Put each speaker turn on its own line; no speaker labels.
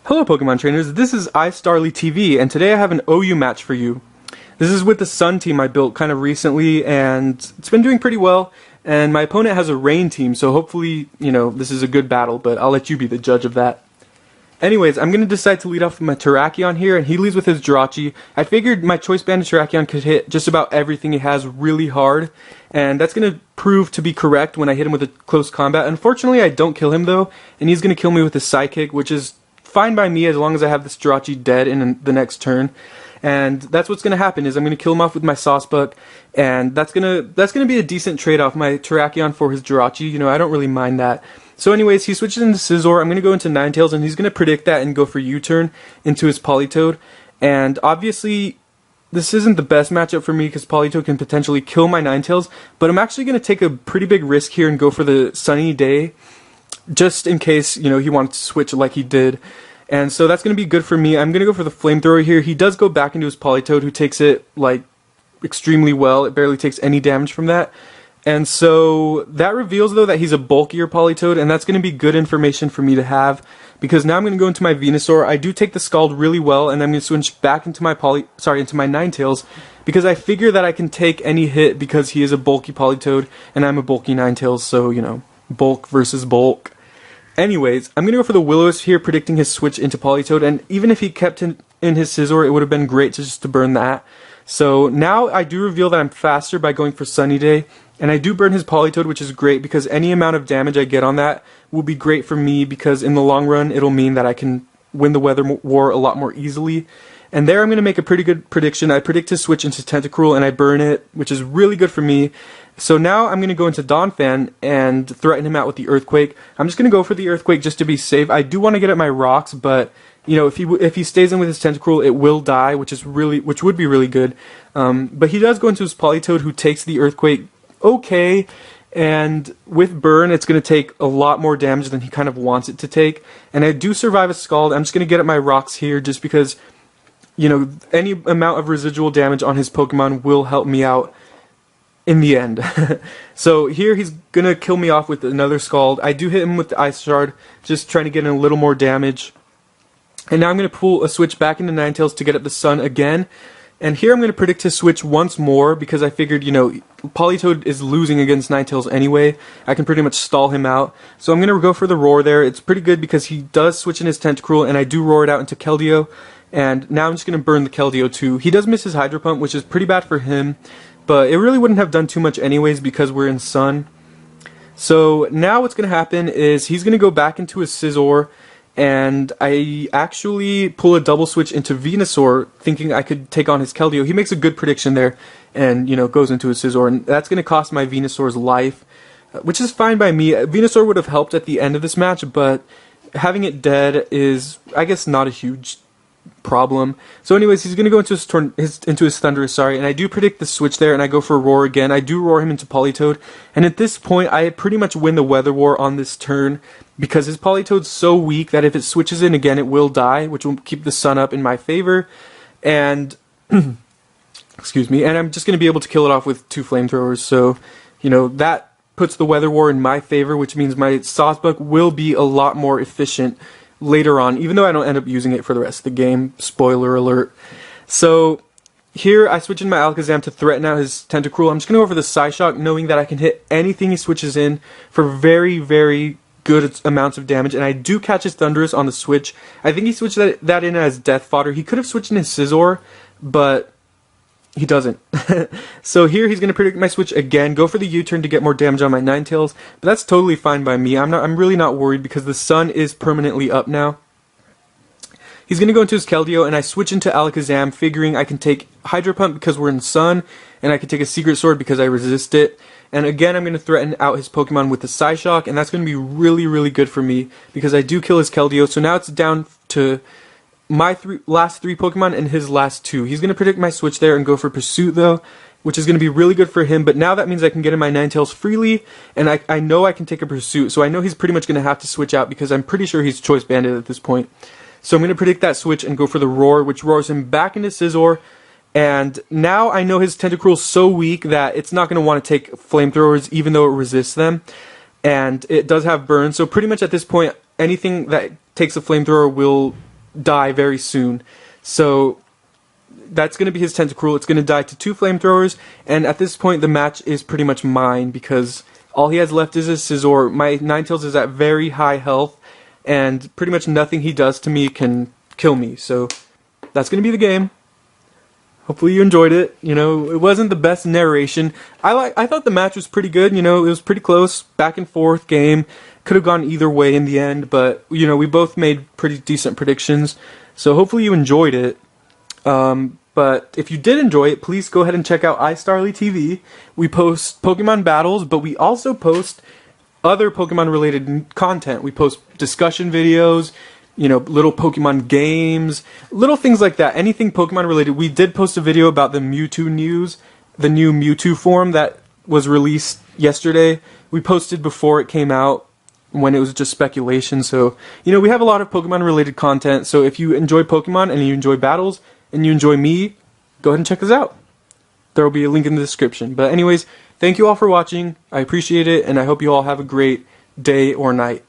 Hello Pokemon trainers, this is iStarlyTV, and today I have an OU match for you. This is with the Sun team I built kind of recently, and it's been doing pretty well, and my opponent has a Rain team, so hopefully, this is a good battle, but I'll let you be the judge of that. Anyways, I'm going to decide to lead off with my Terrakion here, and he leads with his Jirachi. I figured my Choice Banded Terrakion could hit just about everything he has really hard, and that's going to prove to be correct when I hit him with a close combat. Unfortunately, I don't kill him though, and he's going to kill me with a Psychic, which is fine by me as long as I have this Jirachi dead in the next turn. And that's what's going to happen, is I'm going to kill him off with my Saucebuck, and that's going to be a decent trade-off, my Terrakion for his Jirachi. I don't really mind that. So anyways, he switches into Scizor. I'm going to go into Ninetales, and he's going to predict that and go for U-turn into his Politoed. And obviously, this isn't the best matchup for me because Politoed can potentially kill my Ninetales, but I'm actually going to take a pretty big risk here and go for the Sunny Day, just in case, he wanted to switch like he did. And so that's going to be good for me. I'm going to go for the Flamethrower here. He does go back into his Politoed, who takes it, extremely well. It barely takes any damage from that. And so that reveals, though, that he's a bulkier Politoed, and that's going to be good information for me to have, because now I'm going to go into my Venusaur. I do take the Scald really well, and I'm going to switch back into my into my Ninetales, because I figure that I can take any hit because he is a bulky Politoed, and I'm a bulky Ninetales, so, bulk versus bulk. Anyways, I'm going to go for the Will-O-Wisp here, predicting his switch into Politoed, and even if he kept in his Scizor, it would have been great just to burn that. So now I do reveal that I'm faster by going for Sunny Day, and I do burn his Politoed, which is great because any amount of damage I get on that will be great for me, because in the long run it'll mean that I can win the Weather War a lot more easily. And there I'm going to make a pretty good prediction. I predict his switch into Tentacruel and I burn it, which is really good for me. So now I'm going to go into Donphan and threaten him out with the Earthquake. I'm just going to go for the Earthquake just to be safe. I do want to get at my rocks, but if he stays in with his Tentacruel, it will die, which would be really good. But he does go into his Politoed, who takes the Earthquake okay, and with burn it's going to take a lot more damage than he kind of wants it to take. And I do survive a Scald. I'm just going to get at my rocks here just because any amount of residual damage on his Pokemon will help me out in the end. So here he's going to kill me off with another Scald. I do hit him with the Ice Shard, just trying to get in a little more damage. And now I'm going to pull a switch back into Ninetales to get at the Sun again. And here I'm going to predict his switch once more, because I figured, Politoed is losing against Ninetales anyway. I can pretty much stall him out. So I'm going to go for the Roar there. It's pretty good because he does switch in his Tentacruel, and I do roar it out into Keldeo. And now I'm just going to burn the Keldeo too. He does miss his Hydro Pump, which is pretty bad for him, but it really wouldn't have done too much anyways because we're in Sun. So now what's going to happen is he's going to go back into his Scizor, and I actually pull a double switch into Venusaur, thinking I could take on his Keldeo. He makes a good prediction there, and goes into his Scizor, and that's going to cost my Venusaur's life, which is fine by me. Venusaur would have helped at the end of this match, but having it dead is, I guess, not a huge problem. So anyways, he's going to go into his Thundurus, and I do predict the switch there, and I go for a Roar again. I do roar him into Politoed, and at this point I pretty much win the Weather War on this turn, because his Politoed's so weak that if it switches in again it will die, which will keep the Sun up in my favor. And excuse me, and I'm just going to be able to kill it off with 2 Flamethrowers, so that puts the Weather War in my favor, which means my Saucebuck will be a lot more efficient later on, even though I don't end up using it for the rest of the game. Spoiler alert. So here I switch in my Alakazam to threaten out his Tentacruel. I'm just going to go for the Psyshock, knowing that I can hit anything he switches in for very, very good amounts of damage, and I do catch his Thundurus on the switch. I think he switched that in as Death Fodder. He could have switched in his Scizor, but he doesn't. So here he's going to predict my switch again, go for the U-turn to get more damage on my Ninetales, but that's totally fine by me. I'm really not worried because the Sun is permanently up now. He's going to go into his Keldeo, and I switch into Alakazam, figuring I can take Hydro Pump because we're in Sun, and I can take a Secret Sword because I resist it. And again, I'm going to threaten out his Pokemon with the Psyshock, and that's going to be really, really good for me because I do kill his Keldeo. So now it's down to my last three Pokemon and his last 2. He's going to predict my switch there and go for Pursuit though, which is going to be really good for him. But now that means I can get in my Ninetales freely, and I know I can take a Pursuit. So I know he's pretty much going to have to switch out because I'm pretty sure he's Choice Banded at this point. So I'm going to predict that switch and go for the Roar, which roars him back into Scizor. And now I know his Tentacruel's so weak that it's not going to want to take Flamethrowers even though it resists them. And it does have Burn, so pretty much at this point, anything that takes a Flamethrower will die very soon. So that's going to be his Tentacruel. It's going to die to 2 flamethrowers, and at this point the match is pretty much mine because all he has left is a Scizor. My Ninetales is at very high health, and pretty much nothing he does to me can kill me. So that's going to be the game. Hopefully you enjoyed it. You know, it wasn't the best narration. I thought the match was pretty good. You know, it was pretty close, back and forth game. Could have gone either way in the end, but you know, we both made pretty decent predictions. So hopefully you enjoyed it. But if you did enjoy it, please go ahead and check out iStarlyTV. We post Pokemon battles, but we also post other Pokemon related content. We post discussion videos, you know, little Pokemon games, little things like that. Anything Pokemon related. We did post a video about the Mewtwo news, the new Mewtwo form that was released yesterday. We posted before it came out when it was just speculation. So, you know, we have a lot of Pokemon related content. So if you enjoy Pokemon and you enjoy battles and you enjoy me, go ahead and check us out. There will be a link in the description. But anyways, thank you all for watching. I appreciate it, and I hope you all have a great day or night.